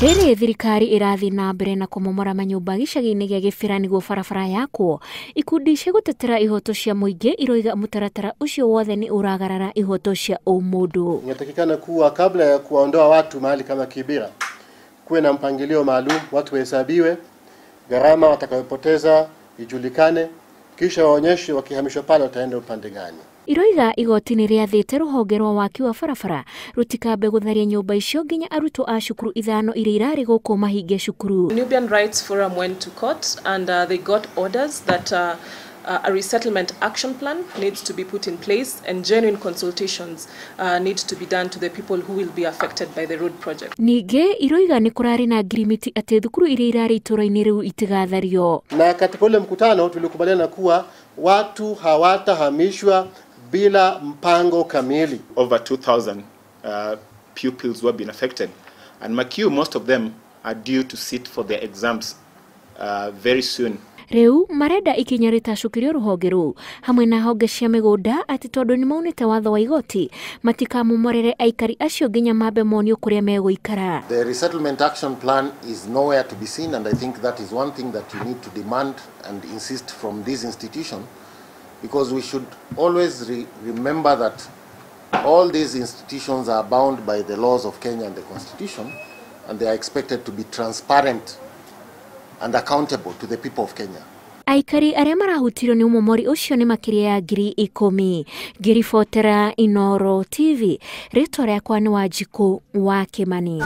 Rĩrĩ thirikari irathi na mbere na kũmomora manyũmba gĩcagi-inĩ gĩa Kibera nĩguo barabara yakwo. Ikundi cia gũtetera ihoto cia mũingĩ iroiga mũtaratara ucio wothe ni uragarara ihoto cia umundu. Inatakikana kuwa kabla ya kuwaondoa watu mahali kama Kibera kuwe na mpangilio maalum, watu wahesabiwe, gharama watakayopoteza ijulikane, kisha waonyeshwe wakihamishwa pale wataenda upande gani. Iroiga igoti ni rĩathĩte rũhonge rwa waki wa barabara rutikambe gũtharia nyũmba icio nginya arutwo a cukuru ithano iria irarĩ gũkũ mahinge cukuru. Nubian Rights Forum went to court and they got orders that a resettlement action plan needs to be put in place and genuine consultations need to be done to the people who will be affected by the road project. Ningĩ iroiga ni kurari na agreement atĩ thukuru iria irarĩ itũra-inĩ rĩu itigathario. Na katika ule mkutano tulikubaliana kuwa watu hawatahamishwa bila mpango kamili. Over 2,000 pupils were being affected, and most of them are due to sit for their exams very soon. Rĩu marenda ikinya rĩtacũkĩrio rũhonge rũu hamwe na honge cia mĩgũnda atĩ tondũ nĩ maunĩte watho wa igoti matikamomorere aikari acio nginya mambe monio kũrĩa megũikara. The resettlement action plan is nowhere to be seen, and I think that is one thing that you need to demand and insist from this institution, because we should always remember that all these institutions are bound by the laws of Kenya and the Constitution, and they are expected to be transparent and accountable to the people of Kenya. Aikari arĩa marahutirio nĩ umomori ucio nĩ makĩria ya 10,000. Ngĩribotera Inooro TV, rĩtwa rĩakwa nĩ Wanjikũ wa Kimani.